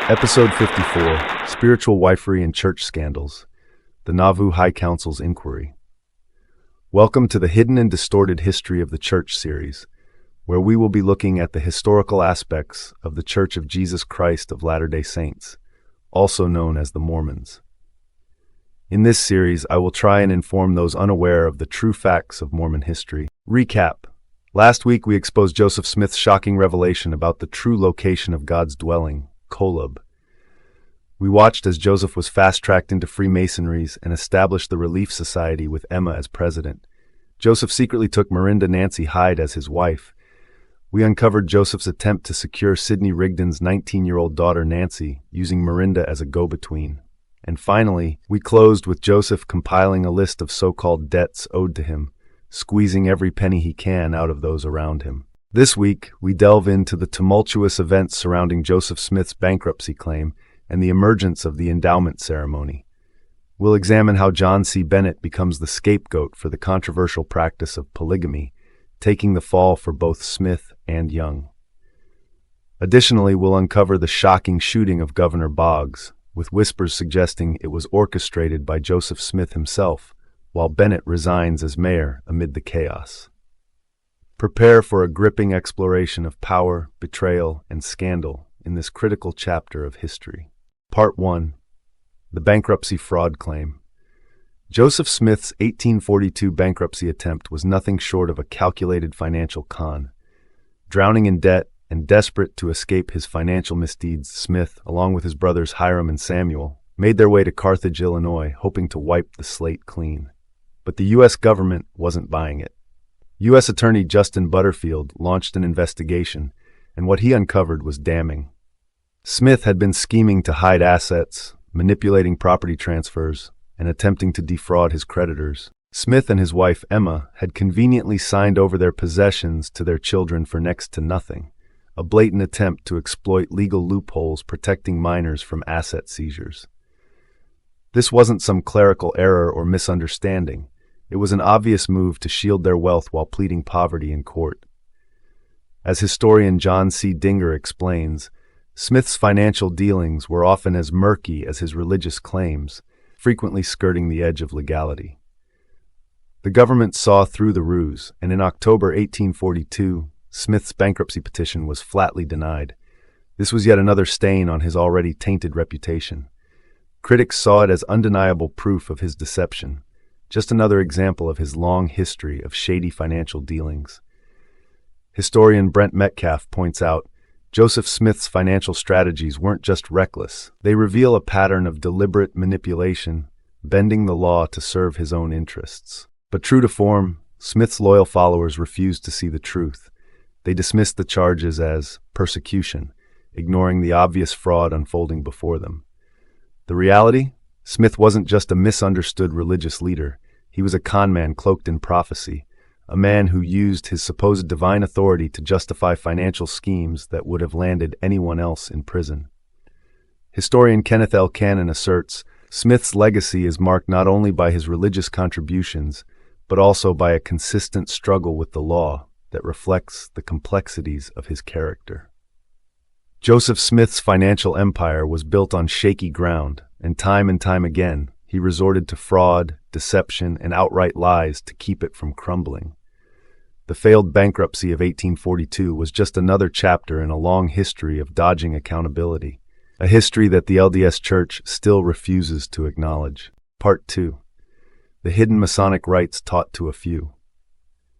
Episode 54, Spiritual Wifery and Church Scandals, the Nauvoo High Council's Inquiry. Welcome to the Hidden and Distorted History of the Church series, where we will be looking at the historical aspects of the Church of Jesus Christ of Latter-day Saints, also known as the Mormons. In this series, I will try and inform those unaware of the true facts of Mormon history. Recap. Last week, we exposed Joseph Smith's shocking revelation about the true location of God's dwelling, Kolob. We watched as Joseph was fast-tracked into Freemasonries and established the Relief Society with Emma as president. Joseph secretly took Miranda Nancy Hyde as his wife. We uncovered Joseph's attempt to secure Sidney Rigdon's 19-year-old daughter Nancy, using Miranda as a go-between. And finally, we closed with Joseph compiling a list of so-called debts owed to him, squeezing every penny he can out of those around him. This week, we delve into the tumultuous events surrounding Joseph Smith's bankruptcy claim and the emergence of the Endowment ceremony. We'll examine how John C. Bennett becomes the scapegoat for the controversial practice of polygamy, taking the fall for both Smith and Young. Additionally, we'll uncover the shocking shooting of Governor Boggs, with whispers suggesting it was orchestrated by Joseph Smith himself, while Bennett resigns as mayor amid the chaos. Prepare for a gripping exploration of power, betrayal, and scandal in this critical chapter of history. Part 1. The Bankruptcy Fraud Claim. Joseph Smith's 1842 bankruptcy attempt was nothing short of a calculated financial con. Drowning in debt and desperate to escape his financial misdeeds, Smith, along with his brothers Hiram and Samuel, made their way to Carthage, Illinois, hoping to wipe the slate clean. But the U.S. government wasn't buying it. U.S. Attorney Justin Butterfield launched an investigation, and what he uncovered was damning. Smith had been scheming to hide assets, manipulating property transfers, and attempting to defraud his creditors. Smith and his wife, Emma, had conveniently signed over their possessions to their children for next to nothing, a blatant attempt to exploit legal loopholes protecting minors from asset seizures. This wasn't some clerical error or misunderstanding. It was an obvious move to shield their wealth while pleading poverty in court. As historian John C. Dinger explains, Smith's financial dealings were often as murky as his religious claims, frequently skirting the edge of legality. The government saw through the ruse, and in October 1842, Smith's bankruptcy petition was flatly denied. This was yet another stain on his already tainted reputation. Critics saw it as undeniable proof of his deception, just another example of his long history of shady financial dealings. Historian Brent Metcalf points out, Joseph Smith's financial strategies weren't just reckless. They reveal a pattern of deliberate manipulation, bending the law to serve his own interests. But true to form, Smith's loyal followers refused to see the truth. They dismissed the charges as persecution, ignoring the obvious fraud unfolding before them. The reality? Smith wasn't just a misunderstood religious leader. He was a conman cloaked in prophecy, a man who used his supposed divine authority to justify financial schemes that would have landed anyone else in prison. Historian Kenneth L. Cannon asserts, Smith's legacy is marked not only by his religious contributions, but also by a consistent struggle with the law that reflects the complexities of his character. Joseph Smith's financial empire was built on shaky ground, and time again, he resorted to fraud, deception, and outright lies to keep it from crumbling. The failed bankruptcy of 1842 was just another chapter in a long history of dodging accountability, a history that the LDS Church still refuses to acknowledge. Part 2. The Hidden Masonic Rites Taught to a Few.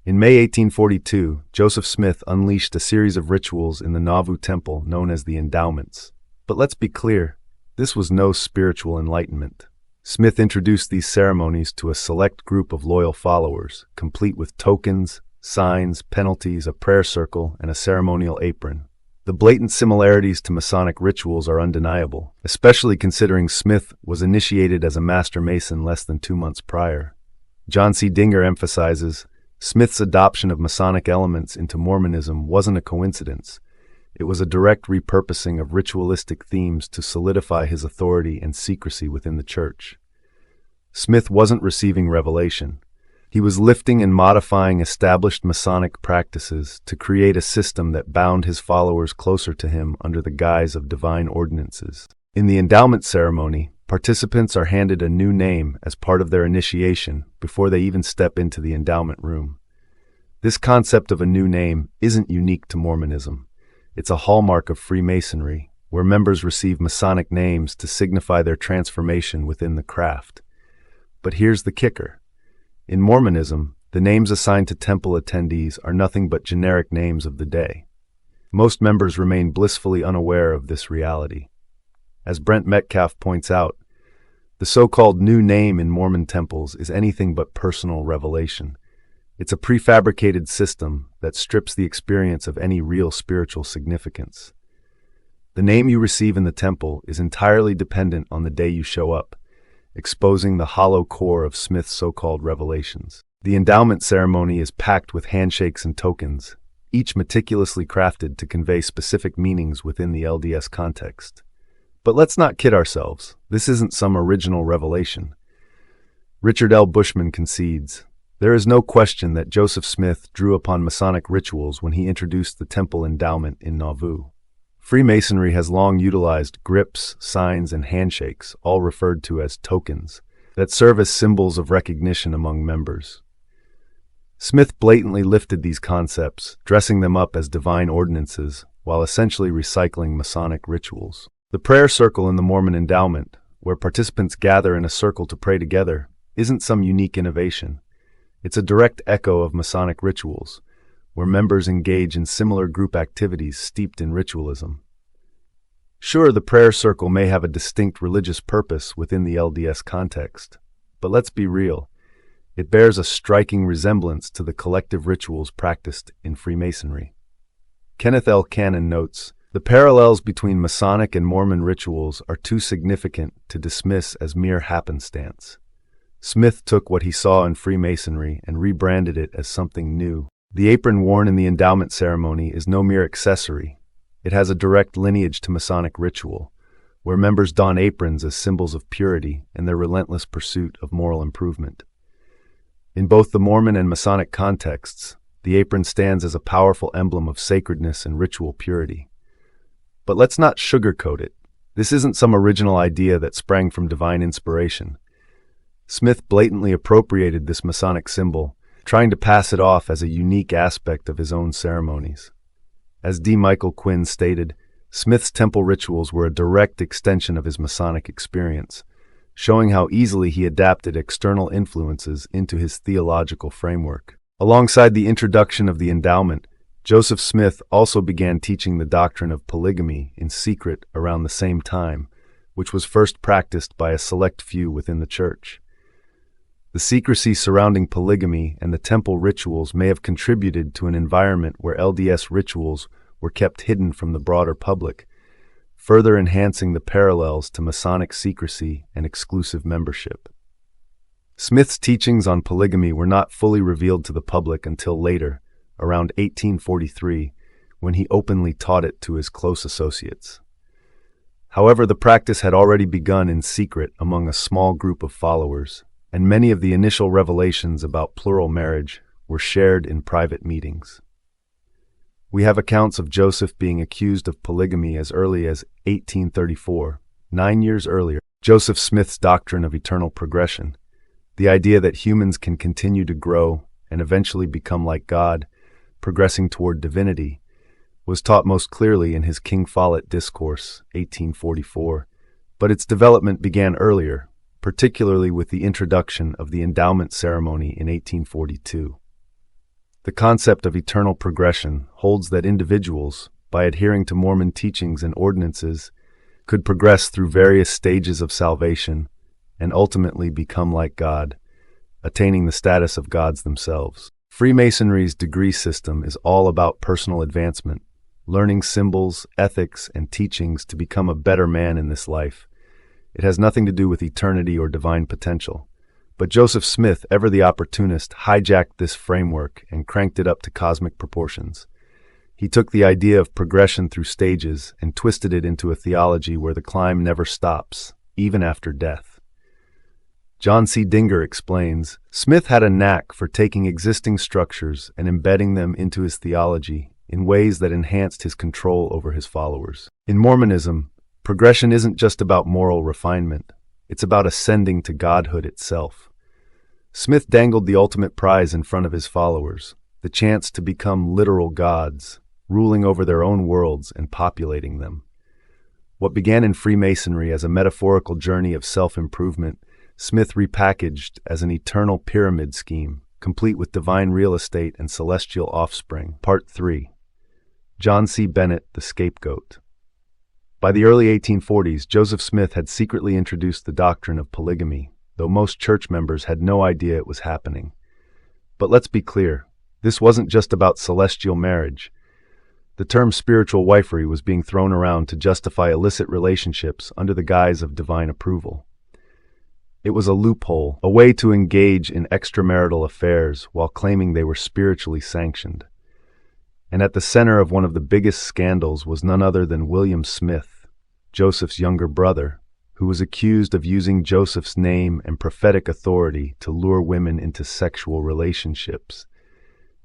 In May 1842, Joseph Smith unleashed a series of rituals in the Nauvoo temple known as the Endowments. But let's be clear, this was no spiritual enlightenment. Smith introduced these ceremonies to a select group of loyal followers, complete with tokens, signs, penalties, a prayer circle, and a ceremonial apron. The blatant similarities to Masonic rituals are undeniable, especially considering Smith was initiated as a Master Mason less than 2 months prior. John C. Dinger emphasizes, Smith's adoption of Masonic elements into Mormonism wasn't a coincidence. It was a direct repurposing of ritualistic themes to solidify his authority and secrecy within the church. Smith wasn't receiving revelation. He was lifting and modifying established Masonic practices to create a system that bound his followers closer to him under the guise of divine ordinances. In the endowment ceremony, participants are handed a new name as part of their initiation before they even step into the endowment room. This concept of a new name isn't unique to Mormonism. It's a hallmark of Freemasonry, where members receive Masonic names to signify their transformation within the craft. But here's the kicker. In Mormonism, the names assigned to temple attendees are nothing but generic names of the day. Most members remain blissfully unaware of this reality. As Brent Metcalf points out, the so-called new name in Mormon temples is anything but personal revelation. It's a prefabricated system that strips the experience of any real spiritual significance. The name you receive in the temple is entirely dependent on the day you show up, exposing the hollow core of Smith's so-called revelations. The endowment ceremony is packed with handshakes and tokens, each meticulously crafted to convey specific meanings within the LDS context. But let's not kid ourselves. This isn't some original revelation. Richard L. Bushman concedes, there is no question that Joseph Smith drew upon Masonic rituals when he introduced the temple endowment in Nauvoo. Freemasonry has long utilized grips, signs, and handshakes, all referred to as tokens, that serve as symbols of recognition among members. Smith blatantly lifted these concepts, dressing them up as divine ordinances, while essentially recycling Masonic rituals. The prayer circle in the Mormon endowment, where participants gather in a circle to pray together, isn't some unique innovation. It's a direct echo of Masonic rituals, where members engage in similar group activities steeped in ritualism. Sure, the prayer circle may have a distinct religious purpose within the LDS context, but let's be real. It bears a striking resemblance to the collective rituals practiced in Freemasonry. Kenneth L. Cannon notes, the parallels between Masonic and Mormon rituals are too significant to dismiss as mere happenstance. Smith took what he saw in Freemasonry and rebranded it as something new. The apron worn in the endowment ceremony is no mere accessory. It has a direct lineage to Masonic ritual, where members don aprons as symbols of purity and their relentless pursuit of moral improvement. In both the Mormon and Masonic contexts, the apron stands as a powerful emblem of sacredness and ritual purity. But let's not sugarcoat it. This isn't some original idea that sprang from divine inspiration. Smith blatantly appropriated this Masonic symbol, trying to pass it off as a unique aspect of his own ceremonies. As D. Michael Quinn stated, Smith's temple rituals were a direct extension of his Masonic experience, showing how easily he adapted external influences into his theological framework. Alongside the introduction of the endowment, Joseph Smith also began teaching the doctrine of polygamy in secret around the same time, which was first practiced by a select few within the church. The secrecy surrounding polygamy and the temple rituals may have contributed to an environment where LDS rituals were kept hidden from the broader public, further enhancing the parallels to Masonic secrecy and exclusive membership. Smith's teachings on polygamy were not fully revealed to the public until later, around 1843, when he openly taught it to his close associates. However, the practice had already begun in secret among a small group of followers, and many of the initial revelations about plural marriage were shared in private meetings. We have accounts of Joseph being accused of polygamy as early as 1834, 9 years earlier. Joseph Smith's doctrine of eternal progression, the idea that humans can continue to grow and eventually become like God, progressing toward divinity, was taught most clearly in his King Follett Discourse, 1844, but its development began earlier, particularly with the introduction of the endowment ceremony in 1842. The concept of eternal progression holds that individuals, by adhering to Mormon teachings and ordinances, could progress through various stages of salvation and ultimately become like God, attaining the status of gods themselves. Freemasonry's degree system is all about personal advancement, learning symbols, ethics, and teachings to become a better man in this life. It has nothing to do with eternity or divine potential. But Joseph Smith, ever the opportunist, hijacked this framework and cranked it up to cosmic proportions. He took the idea of progression through stages and twisted it into a theology where the climb never stops, even after death. John C. Dinger explains, Smith had a knack for taking existing structures and embedding them into his theology in ways that enhanced his control over his followers. In Mormonism, progression isn't just about moral refinement, it's about ascending to godhood itself. Smith dangled the ultimate prize in front of his followers, the chance to become literal gods, ruling over their own worlds and populating them. What began in Freemasonry as a metaphorical journey of self-improvement, Smith repackaged as an eternal pyramid scheme, complete with divine real estate and celestial offspring. Part 3. John C. Bennett, the Scapegoat. By the early 1840s, Joseph Smith had secretly introduced the doctrine of polygamy, though most church members had no idea it was happening. But let's be clear, this wasn't just about celestial marriage. The term spiritual wifery was being thrown around to justify illicit relationships under the guise of divine approval. It was a loophole, a way to engage in extramarital affairs while claiming they were spiritually sanctioned. And at the center of one of the biggest scandals was none other than William Smith, Joseph's younger brother, who was accused of using Joseph's name and prophetic authority to lure women into sexual relationships,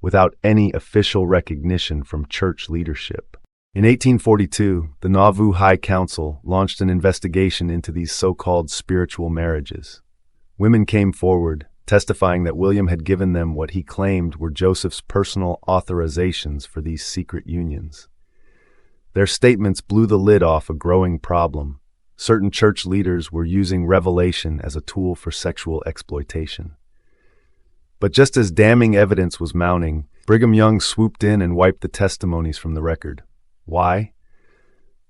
without any official recognition from church leadership. In 1842, the Nauvoo High Council launched an investigation into these so-called spiritual marriages. Women came forward, testifying that William had given them what he claimed were Joseph's personal authorizations for these secret unions. Their statements blew the lid off a growing problem. Certain church leaders were using revelation as a tool for sexual exploitation. But just as damning evidence was mounting, Brigham Young swooped in and wiped the testimonies from the record. Why?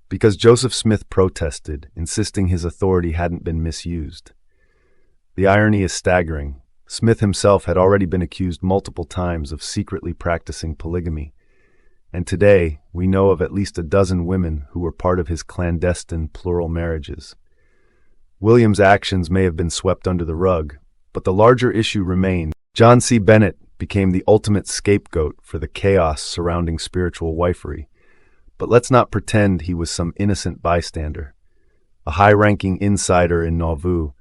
Because Joseph Smith protested, insisting his authority hadn't been misused. The irony is staggering. Smith himself had already been accused multiple times of secretly practicing polygamy, and today we know of at least a dozen women who were part of his clandestine plural marriages. William's actions may have been swept under the rug, but the larger issue remained. John C. Bennett became the ultimate scapegoat for the chaos surrounding spiritual wifery. But let's not pretend he was some innocent bystander. A high-ranking insider in Nauvoo,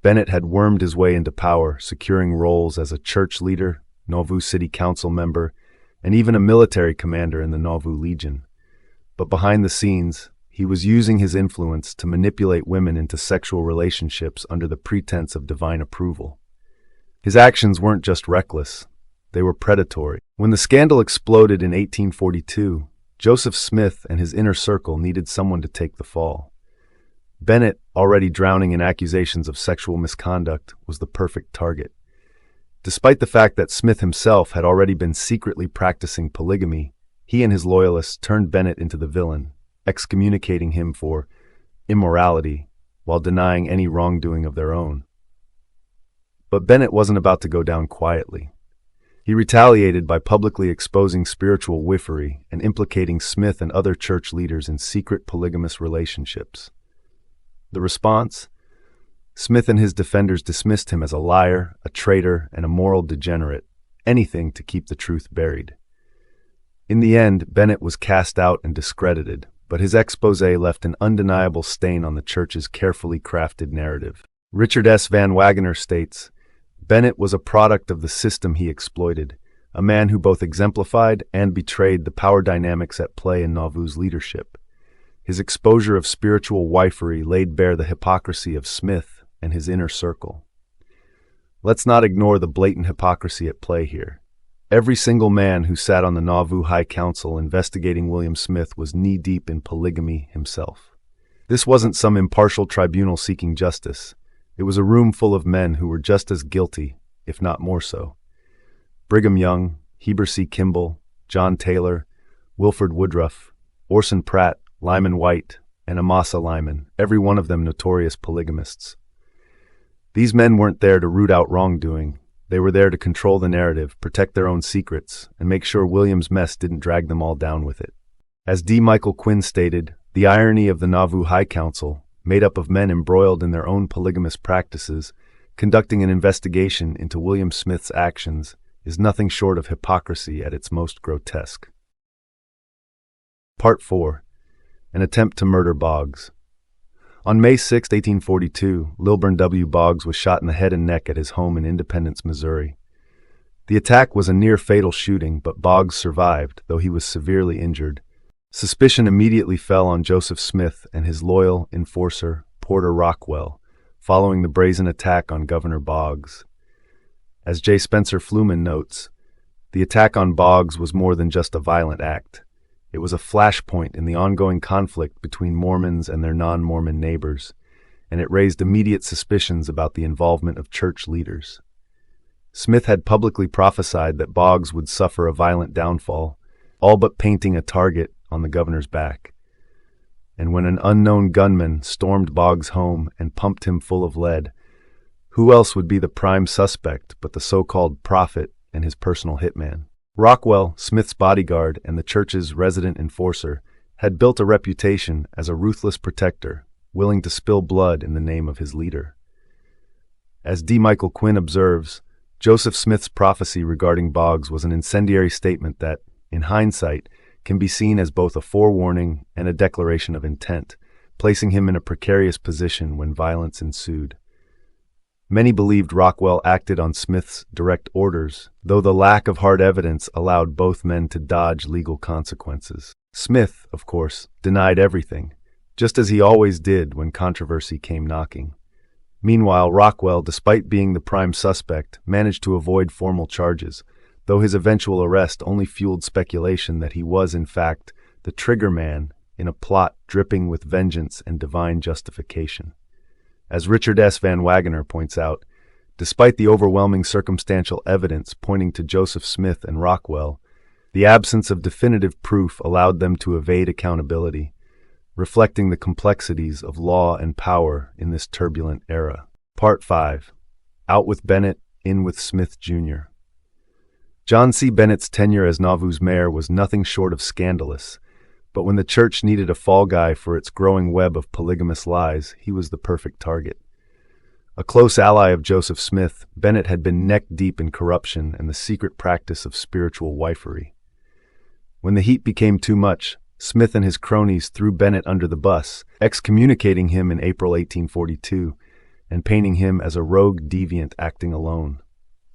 Bennett had wormed his way into power, securing roles as a church leader, Nauvoo City Council member, and even a military commander in the Nauvoo Legion. But behind the scenes, he was using his influence to manipulate women into sexual relationships under the pretense of divine approval. His actions weren't just reckless, they were predatory. When the scandal exploded in 1842, Joseph Smith and his inner circle needed someone to take the fall. Bennett, already drowning in accusations of sexual misconduct, was the perfect target. Despite the fact that Smith himself had already been secretly practicing polygamy, he and his loyalists turned Bennett into the villain, excommunicating him for immorality while denying any wrongdoing of their own. But Bennett wasn't about to go down quietly. He retaliated by publicly exposing spiritual wifery and implicating Smith and other church leaders in secret polygamous relationships. The response? Smith and his defenders dismissed him as a liar, a traitor, and a moral degenerate, anything to keep the truth buried. In the end, Bennett was cast out and discredited, but his exposé left an undeniable stain on the church's carefully crafted narrative. Richard S. Van Wagener states, Bennett was a product of the system he exploited, a man who both exemplified and betrayed the power dynamics at play in Nauvoo's leadership. His exposure of spiritual wifery laid bare the hypocrisy of Smith and his inner circle. Let's not ignore the blatant hypocrisy at play here. Every single man who sat on the Nauvoo High Council investigating William Smith was knee-deep in polygamy himself. This wasn't some impartial tribunal seeking justice. It was a room full of men who were just as guilty, if not more so. Brigham Young, Heber C. Kimball, John Taylor, Wilford Woodruff, Orson Pratt, Lyman White, and Amasa Lyman, every one of them notorious polygamists. These men weren't there to root out wrongdoing. They were there to control the narrative, protect their own secrets, and make sure William's mess didn't drag them all down with it. As D. Michael Quinn stated, the irony of the Nauvoo High Council, made up of men embroiled in their own polygamous practices, conducting an investigation into William Smith's actions, is nothing short of hypocrisy at its most grotesque. Part 4. An attempt to murder Boggs. On May 6, 1842, Lilburn W. Boggs was shot in the head and neck at his home in Independence, Missouri. The attack was a near-fatal shooting, but Boggs survived, though he was severely injured. Suspicion immediately fell on Joseph Smith and his loyal enforcer, Porter Rockwell, following the brazen attack on Governor Boggs. As J. Spencer Fluman notes, the attack on Boggs was more than just a violent act. It was a flashpoint in the ongoing conflict between Mormons and their non-Mormon neighbors, and it raised immediate suspicions about the involvement of church leaders. Smith had publicly prophesied that Boggs would suffer a violent downfall, all but painting a target on the governor's back. And when an unknown gunman stormed Boggs' home and pumped him full of lead, who else would be the prime suspect but the so-called prophet and his personal hitman? Rockwell, Smith's bodyguard and the church's resident enforcer, had built a reputation as a ruthless protector, willing to spill blood in the name of his leader. As D. Michael Quinn observes, Joseph Smith's prophecy regarding Boggs was an incendiary statement that, in hindsight, can be seen as both a forewarning and a declaration of intent, placing him in a precarious position when violence ensued. Many believed Rockwell acted on Smith's direct orders, though the lack of hard evidence allowed both men to dodge legal consequences. Smith, of course, denied everything, just as he always did when controversy came knocking. Meanwhile, Rockwell, despite being the prime suspect, managed to avoid formal charges, though his eventual arrest only fueled speculation that he was, in fact, the trigger man in a plot dripping with vengeance and divine justification. As Richard S. Van Wagener points out, despite the overwhelming circumstantial evidence pointing to Joseph Smith and Rockwell, the absence of definitive proof allowed them to evade accountability, reflecting the complexities of law and power in this turbulent era. Part 5. Out with Bennett, in with Smith, Jr. John C. Bennett's tenure as Nauvoo's mayor was nothing short of scandalous, but when the church needed a fall guy for its growing web of polygamous lies, he was the perfect target. A close ally of Joseph Smith, Bennett had been neck-deep in corruption and the secret practice of spiritual wifery. When the heat became too much, Smith and his cronies threw Bennett under the bus, excommunicating him in April 1842 and painting him as a rogue deviant acting alone.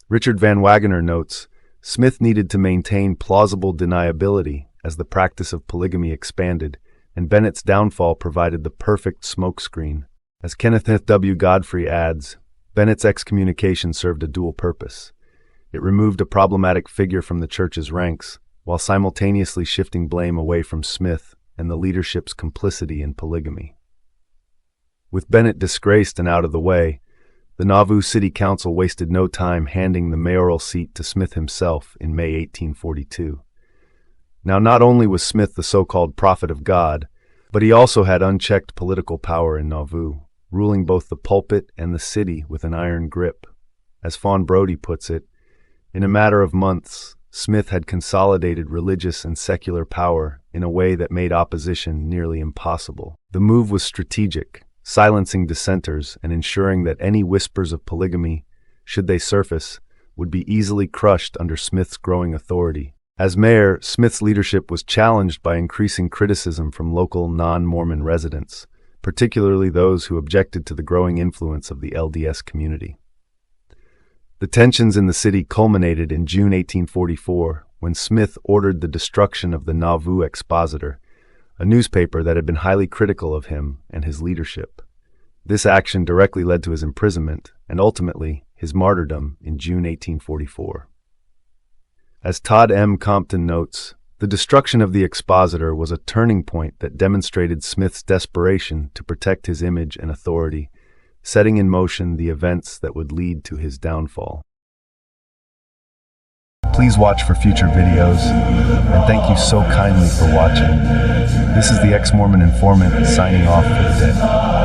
Richard Van Wagener notes, Smith needed to maintain plausible deniability as the practice of polygamy expanded, and Bennett's downfall provided the perfect smokescreen. As Kenneth W. Godfrey adds, Bennett's excommunication served a dual purpose. It removed a problematic figure from the church's ranks, while simultaneously shifting blame away from Smith and the leadership's complicity in polygamy. With Bennett disgraced and out of the way, the Nauvoo City Council wasted no time handing the mayoral seat to Smith himself in May 1842. Now, not only was Smith the so-called prophet of God, but he also had unchecked political power in Nauvoo, ruling both the pulpit and the city with an iron grip. As Fawn Brodie puts it, in a matter of months, Smith had consolidated religious and secular power in a way that made opposition nearly impossible. The move was strategic, silencing dissenters and ensuring that any whispers of polygamy, should they surface, would be easily crushed under Smith's growing authority. As mayor, Smith's leadership was challenged by increasing criticism from local non-Mormon residents, particularly those who objected to the growing influence of the LDS community. The tensions in the city culminated in June 1844, when Smith ordered the destruction of the Nauvoo Expositor, a newspaper that had been highly critical of him and his leadership. This action directly led to his imprisonment and ultimately his martyrdom in June 1844. As Todd M. Compton notes, the destruction of the Expositor was a turning point that demonstrated Smith's desperation to protect his image and authority, setting in motion the events that would lead to his downfall. Please watch for future videos, and thank you so kindly for watching. This is the Ex-Mormon Informant signing off for the day.